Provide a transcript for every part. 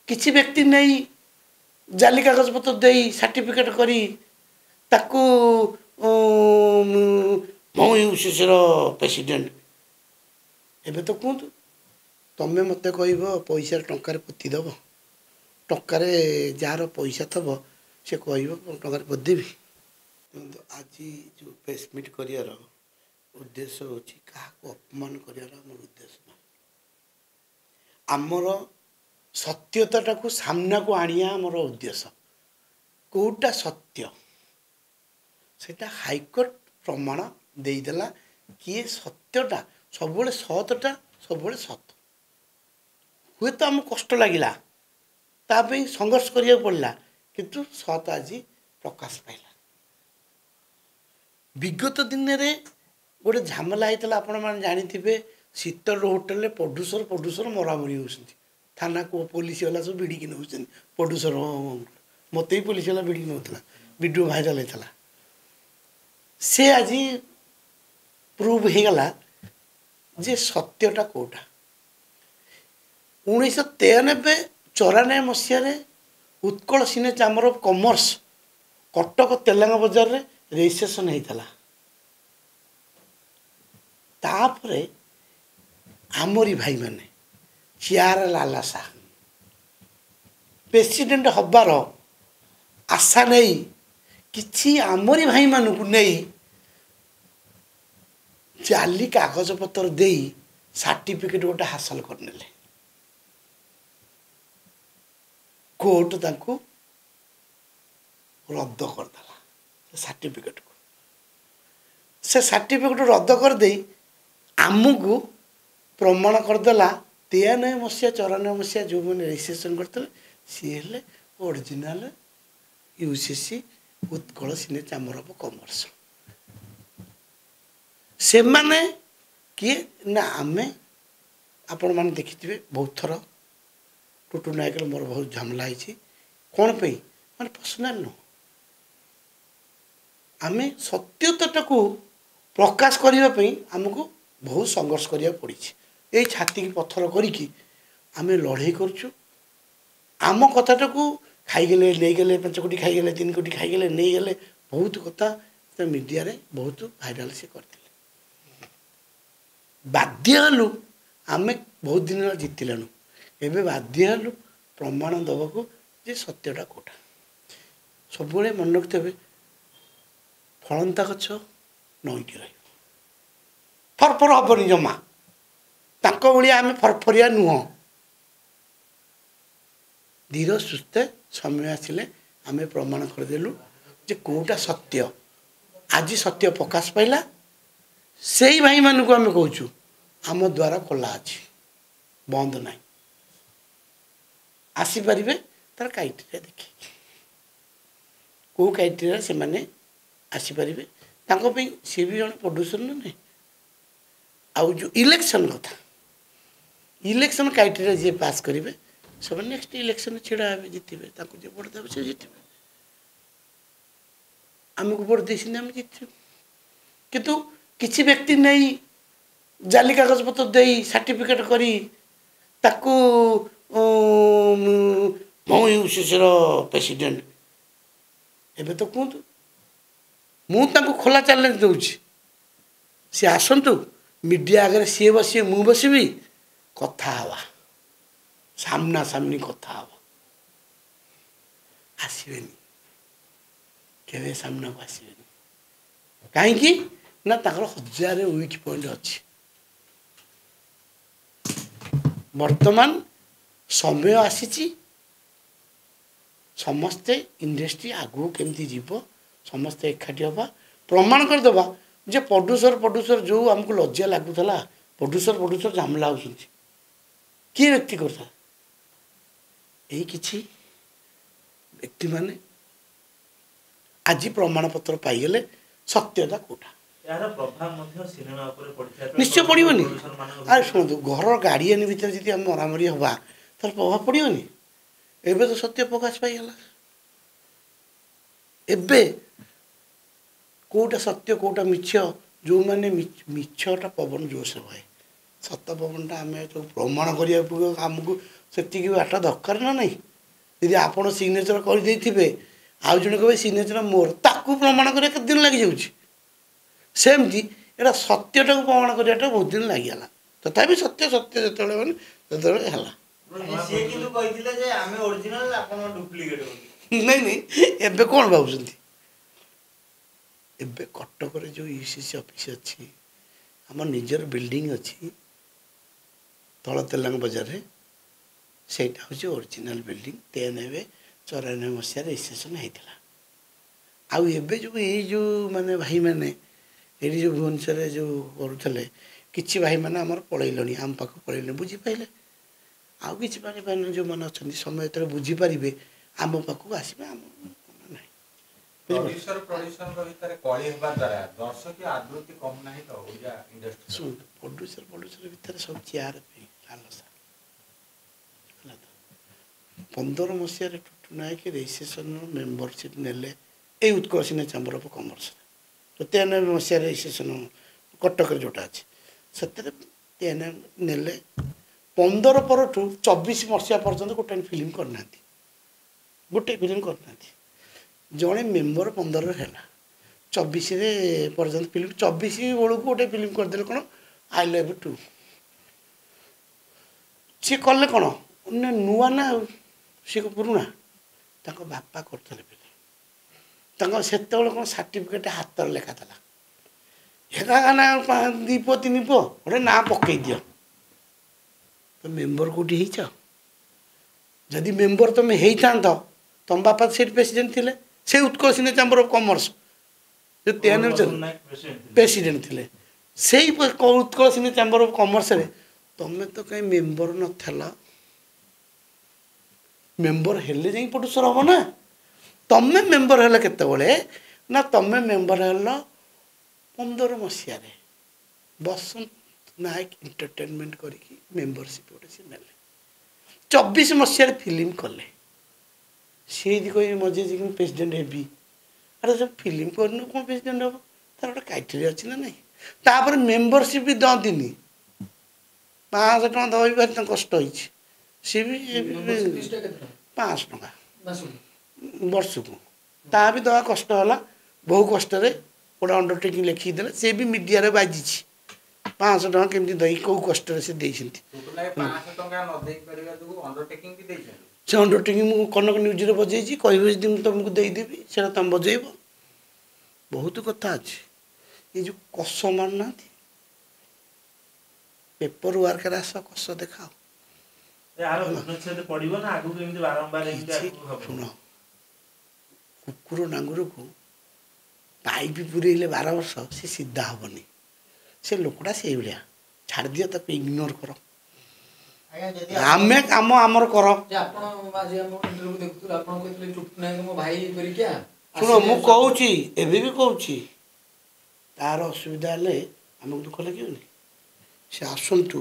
किसी व्यक्ति नहीं जाली कागज पत्र दे सर्टिफिकेट करी ताकू मो यूसीसी प्रेसिडेंट एबे तो कहतु तमें मत कह पैसा टंकार पोतीदेव टंकार जार पैसा थब से कह टंकार पोदेवी आज जो प्रेस मीट कर उद्देश्य हूँ क्या अपमान कर उद्देश्य ना आमर सत्यता को सामना को आनिया आमर उद्देश्य कौटा सत्य सेटा हाईकोर्ट प्रमाण देदेला किए सत्यटा सब सतटा सब सत हुए तो आम कष्ट लगिला तापी संघर्ष करिया पड़ला किंतु सत आज प्रकाश पाइला विगत दिन रे गोटे झमेला होता आपण मैंने जानी शीतल होटेल प्रड्यूसर मरामरी होती थाना को पुलिस वाला सब भिड़ी नौ प्रड्यूसर मत ही पुलिस वाला भिड़ी नौला वीडियो भाइराल होता से आज प्रूव हो गला जे सत्यटा कौटा 1993-94 मसीह Utkal cine chamber of commerce Cuttack Telenga Bazar रे रजिस्ट्रेशन होता तापरे आमरी भाई माने चियार लालसा प्रेसिडेंट हबार आशा नहीं किछि आमरी भाई मानू नहीं जाली कागज पत्र दे सर्टिफिकेट गोटे हासिल करने कोर्ट तांको रद्द करदेला सर्टिफिकेट को से सर्टिफिकेट रद्द कर दे आमको प्रमाण करदेला 93 मसीहा 94 मसीहा जो मैंने रजिस्ट्रेशन करते सी हेले original UCC Utkal cine chamber of commerce से माने किए ना आमे आपण मैंने देखिथे बहुत थर टुटू नायक मोर बहुत झमेला होती कौन पे माने पर्सनाल नु आमे सत्यता को प्रकाश करने आमको बहुत संघर्ष करिया पड़ी यही छाती की पत्थर करिकी आमे लड़ाई करुचु आम कथाटा को खाईगले नहीं गले 5 कोटी खाईगले 3 कोटी खाईगले नहीं गले बहुत कथा मीडिया रे बहुत भाइराल से करते बाध्य हलु आमे बहुत दिन जीतिलानु एबे बाध्य हलु प्रमाण दबा को जे सत्यटा कोटा सब मन रखते फलंता गछ नईकी रही फरफर हेनी जमा तांको भलिया आमे फरफरिया नुह धीर सुस्थे समय आसिले आमे प्रमाण करदेलु जे कोटा सत्य आज सत्य प्रकाश पाइला से ही भाई मानू को आमे कहूँ आम द्वारा खोला अच्छी बंद ना आसीपारे तार क्राइटेरिया देखिए कौ क्राइटेरिया से माने आसीपारे सी भी जन प्रोड्यूसर ना आउ जो इलेक्शन कथा इलेक्शन क्राइटेरिया जी पास करेंगे सब नेक्स्ट इलेक्शन छिड़ा हे जितबे जो भोट देवे से जितबे आमको भोट दे आम जितु किंतु किसी व्यक्ति नहीं जाली कागज पत्र दे सर्टिफिकेट करी ताकू मो यूसीसी प्रेसिडेंट एबे तो कहतु मुझे खोला चैलेंज दूची सी आसतु मीडिया आगे सी बस मु बसबी कथा हवा सामना सामनी कथा हवा आसबेनी केवे सामना को आसबेनी कहीं ना ताकर 1000 वीक पॉइंट अच्छी वर्तमान समय आसी समस्ते इंडस्ट्री आगू केमती जीव समस्ते एकाठी हवा प्रमाण करदे जे प्रोड्यूसर जो आमको लज्जा लगुला प्रोड्यूसर झमेला हो किए व्यक्ति करता यही किसी व्यक्ति माने आज प्रमाण पत्र पाईगले सत्यता कोटा निश्चय पड़ोनी अरे शुणु घर गार्डियन भीतर जी आम मरामरी हवा तार प्रभाव पड़ोनी एबे तो सत्य प्रकाश पाईगला एबे कोटा सत्य कोटा मिछ जो मैंने मिछटा पवन जोश भाई सत पवनटा आम तो प्रमाण करने आमको ସେତିକି ବାଟ ଦରକାର ନା ନାହିଁ। ଯଦି ଆପଣ ସିଗ୍ନେଚର କରିଦେଇଥିବେ ଆଉ ଜଣେ କହିବେ ସିଗ୍ନେଚର ମୋର, ତାକୁ ପ୍ରମାଣ କରିବା କେତେ ଦିନ ଲାଗିଯାଉଛି। ସେମିତି ଏଇଟା ସତ୍ୟଟାକୁ ପ୍ରମାଣ କରିବାଟା ବହୁତ ଦିନ ଲାଗିଗଲା। ତଥାପି ସତ୍ୟ ଯେତେବେଳେ ମାନେ ସେତେବେଳେ ହେଲା। ନାଇଁ ନାଇଁ, ଏବେ କ'ଣ ଭାବୁଛନ୍ତି? ଏବେ କଟକରେ ଯେଉଁ UCC ଅଫିସ୍ ଅଛି, ଆମ ନିଜର ବିଲ୍ଡିଂ ଅଛି ତଳ ତେଲାଙ୍ଗ ବଜାରରେ, ସେଇଟା ହେଉଛି ଅରିଜିନାଲ ବିଲ୍ଡିଂ। 93-94 ରେଜିଷ୍ଟ୍ରେସନ୍ ହେଇଥିଲା। ଆଉ ଏବେ ଯେଉଁ ଏଇ ଯେଉଁ ମାନେ ଭାଇମାନେ ଏଇଠି ଯେଉଁ ଭୁବନେଶ୍ୱରରେ ଯେଉଁ କରୁଥିଲେ, କିଛି ଭାଇମାନେ ଆମର ପଳେଇଲେଣି, ଆମ ପାଖକୁ ପଳେଇଲେଣି, ବୁଝିପାରିଲେ। ଆଉ କିଛି ଭାଇମାନେ ଯେଉଁମାନେ ଅଛନ୍ତି ସମୟ ଯେତେବେଳେ ବୁଝିପାରିବେ ଆମ ପାଖକୁ ଆସିବେ। ଆମ ନାହିଁ ଶୁଣନ୍ତୁ, ପ୍ରଡ୍ୟୁସର ଭିତରେ ସବୁ ଚେୟାର ପାଇଁ ଲାଲସା ହେଲା ତ। 15 ମସିହାରେ ଟୁଟୁ ନାୟକ ରେଜିଷ୍ଟ୍ରେସନର ମେମ୍ବରସିପ୍ ନେଲେ ଏଇ ଉତ୍କଳ ସିନେ ଚାମ୍ବର ଅଫ୍ କମର୍ସରେ। 93 ମସିହାରେ ରେଜିଷ୍ଟ୍ରେସନ କଟକରେ ଯେଉଁଟା ଅଛି ସେଥିରେ 93 ନେଲେ। 15 ପରଠୁ 24 ମସିହା ପର୍ଯ୍ୟନ୍ତ ଗୋଟେ ଫିଲ୍ମ କରିନାହାନ୍ତି, ଗୋଟେ ଫିଲ୍ମ କରିନାହାନ୍ତି। ଜଣେ ମେମ୍ବର 15ରେ ହେଲା, 24ରେ ପର୍ଯ୍ୟନ୍ତ ଫିଲ୍ମ, 24 ବେଳକୁ ଗୋଟେ ଫିଲ୍ମ କରିଦେଲେ କ'ଣ ଆଇ ଲଭ୍ ୟୁ 2। ସିଏ କଲେ କ'ଣ ନୂଆ ନା, ଆଉ ସିଏ ପୁରୁଣା। ତାଙ୍କ ବାପା କରୁଥିଲେ ଫିଲ୍ମ, ତାଙ୍କ ସେତେବେଳେ କ'ଣ ସାର୍ଟିଫିକେଟ୍ ହାତରେ ଲେଖା ଥିଲା। ଏକା ନା 2 ପୁଅ 3 ପୁଅ ଗୋଟେ ନାଁ ପକେଇ ଦିଅ, ତ ମେମ୍ବର କେଉଁଠି ହେଇଛ? ଯଦି ମେମ୍ବର ତୁମେ ହେଇଥାନ୍ତ, ତମ ବାପା ସେଇଠି ପ୍ରେସିଡେଣ୍ଟ ଥିଲେ, ସେ ଉତ୍କଳ ସିନେ ଚାମ୍ବର ଅଫ୍ କମର୍ସ ଯେଉଁ 93 ପ୍ରେସିଡେଣ୍ଟ ଥିଲେ, ସେଇ ଉତ୍କଳ ସିନେ ଚାମ୍ବର ଅଫ୍ କମର୍ସରେ ତମେ ତ କାହିଁ ମେମ୍ବର ନଥିଲ। ମେମ୍ବର ହେଲେ ଯାଇ ପ୍ରଡ୍ୟୁସର ହବ ନା। ତମେ ମେମ୍ବର ହେଲ କେତେବେଳେ ନା, ତମେ ମେମ୍ବର ହେଲ 15 ମସିହାରେ ବସନ୍ତ ନାୟକ ଏଣ୍ଟରଟେନମେଣ୍ଟ କରିକି ମେମ୍ବରସିପ୍ ଗୋଟେ ସେ ନେଲେ। 24 ମସିହାରେ ଫିଲ୍ମ କଲେ। ସିଏ ଯଦି କହିବେ ମଝିରେ ଯାଇକି ମୁଁ ପ୍ରେସିଡେଣ୍ଟ ହେବି, ଆରେ ସବୁ ଫିଲ୍ମ କରିନୁ କ'ଣ ପ୍ରେସିଡେଣ୍ଟ ହେବ? ତାର ଗୋଟେ କ୍ରାଇଟେରିଆ ଅଛି ନା ନାହିଁ। ତାପରେ ମେମ୍ବରସିପ୍ ବି ଦଅନ୍ତିନି, 500 ଟଙ୍କା ଦେବା ବି ଭାରି ତାଙ୍କ କଷ୍ଟ ହେଇଛି। ସିଏ ବି 500 ଟଙ୍କା ବର୍ଷକୁ, ତାହା ବି ଦେବା କଷ୍ଟ ହେଲା। ବହୁ କଷ୍ଟରେ ଗୋଟେ ଅଣ୍ଡରଟେକିଂ ଲେଖିକି ଦେଲେ, ସେ ବି ମିଡ଼ିଆରେ ବାଜିଛି 500 ଟଙ୍କା କେମିତି ଦେଇ କେଉଁ କଷ୍ଟରେ ସେ ଦେଇଛନ୍ତି। ସେ ଅଣ୍ଡରଟେକିଂ ମୁଁ କନକ ନ୍ୟୁଜ୍ରେ ବଜେଇଛି, କହିବେ ଯଦି ମୁଁ ତୁମକୁ ଦେଇଦେବି, ସେଇଟା ତୁମେ ବଜେଇବ। ବହୁତ କଥା ଅଛି। ଏ ଯେଉଁ କଷ ମାରୁନାହାନ୍ତି, ପେପର ୱାର୍କରେ ଆସ କଷ ଦେଖାଅ। ଶୁଣ, କୁକୁର ନାଙ୍ଗୁରକୁ ପାଇପ୍ ପୁରେଇଲେ 12 ବର୍ଷ ସେ ସିଧା ହେବନି। ସେ ଲୋକଟା ସେଇଭଳିଆ, ଛାଡ଼ିଦିଅ, ତାକୁ ଇଗ୍ନୋର କର। ଆମେ କାମ ଆମର କର। ଶୁଣ, ମୁଁ କହୁଛି, ଏବେ ବି କହୁଛି, ତାର ଅସୁବିଧା ହେଲେ ଆମକୁ ଦୁଃଖ ଲାଗିବନି। ସେ ଆସନ୍ତୁ,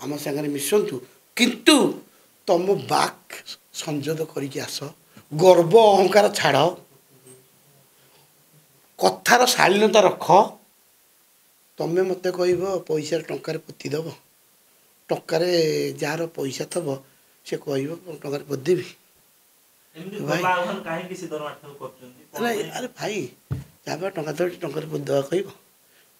ଆମ ସାଙ୍ଗରେ ମିଶନ୍ତୁ, କିନ୍ତୁ ତମ ବାକ୍ ସଂଯୋଗ କରିକି ଆସ। ଗର୍ବ ଅହଙ୍କାର ଛାଡ଼, କଥାର ଶାଳୀନତା ରଖ। ତମେ ମୋତେ କହିବ ପଇସାରେ ଟଙ୍କାରେ ପୋତି ଦେବ, ଟଙ୍କାରେ ଯାହାର ପଇସା ଥବ ସେ କହିବ ଟଙ୍କାରେ ପୋତିଦେବି। ନାଇଁ, ଆରେ ଭାଇ, ଯାହା ଟଙ୍କା ତ ଟଙ୍କାରେ ପୋତି ଦେବା କହିବ।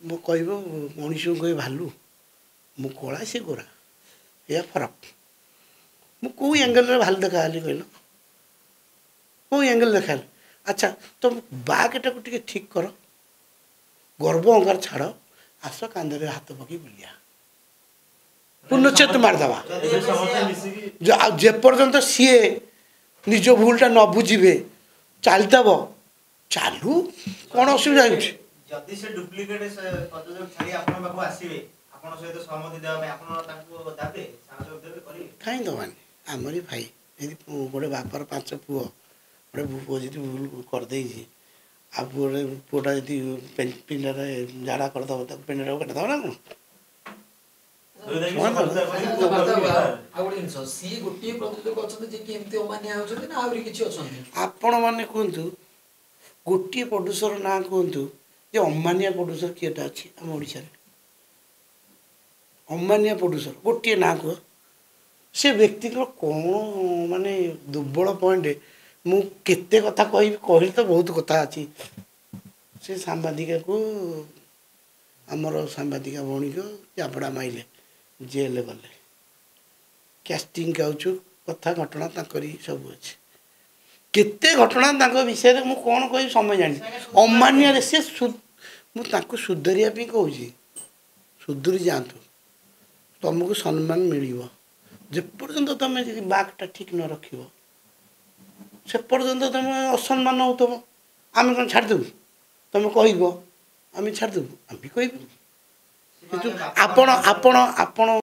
ମୁଁ କହିବ ମଣିଷକୁ କହିବ ଭାଲୁ, ମୁଁ କଳା ସେ ଗୋରା, ଏଇଆ ଫରକ। ମୁଁ କେଉଁ ଆଙ୍ଗେଲରେ ଭାଲୁ ଦେଖାହେଲି କହିଲ? କେଉଁ ଆଙ୍ଗେଲ ଦେଖାହେଲି? ଆଚ୍ଛା, ତମ ବାକ୍ଟାକୁ ଟିକେ ଠିକ୍ କର, ଗର୍ବ ଅହଙ୍କାର ଛାଡ଼, ଆସ କାନ୍ଧରେ ହାତ ପକାଇ ବୁଲିବା, ପୂର୍ଣ୍ଣଚ୍ଛେଦ ମାରିଦେବା। ଆଉ ଯେପର୍ଯ୍ୟନ୍ତ ସିଏ ନିଜ ଭୁଲଟା ନ ବୁଝିବେ, ଚାଲିଦେବ, ଚାଲୁ, କ'ଣ ଅସୁବିଧା ହେଉଛି? ଯଦି ସେ ଡୁପ୍ଲିକେଟ୍ ଛାଡ଼ି ଆପଣଙ୍କ ପାଖକୁ ଆସିବେ, ଆପଣଙ୍କ ସହିତ ସହମତି ଦେବା ପାଇଁ ଆପଣ ତାଙ୍କୁ ଦେବେ, କାହିଁ ଦେବାନି? ଆମରି ଭାଇ। ଯଦି ଗୋଟେ ବାପାର 5 ପୁଅ, ଗୋଟେ ପୁଅ ଯଦି ଭୁଲ କରିଦେଇଛି, ଆଉ ପୁଅଟା ଯଦି ପିଣ୍ଡାରେ ଝାଡ଼ା କରିଦେବ, ତାକୁ ପିଣ୍ଡାଟାକୁ କାଟିଦେବ ନା କ'ଣ? ଆପଣ ମାନେ କୁହନ୍ତୁ, ଗୋଟିଏ ପ୍ରଡ୍ୟୁସର ନାଁ କୁହନ୍ତୁ ଯେ ଅମାନିଆ ପ୍ରଡ୍ୟୁସର କିଏଟା ଅଛି ଆମ ଓଡ଼ିଶାରେ? ଅମାନିଆ ପ୍ରଡ୍ୟୁସର ଗୋଟିଏ ନାଁ କୁହ। से व्यक्ति कौन माने दुर्बल पॉइंट मु केते कथा कहली तो बहुत कथा अच्छी से सांबादिका को आमर सांबादिका भौणी को चापड़ा माइले जेल गले कास्टिंग गाउछु कथा घटना ताकरी सब अच्छे केते घटना तांको विषय रे मु कोन कहि समय जानि अमान्य रे से मु तांको सुधरिया पे कहूची सुधरी जातु तुमको सम्मान मिलिबो जे पर्यंत तुम बाकटा ठीक न रखिबो से पर्यंत तुम असम्मान होतबो आमे कोन छाड़ देबु तुम कहइबो आमे छाड़ देबु आमे कहइबो किंतु आपण आपण आपण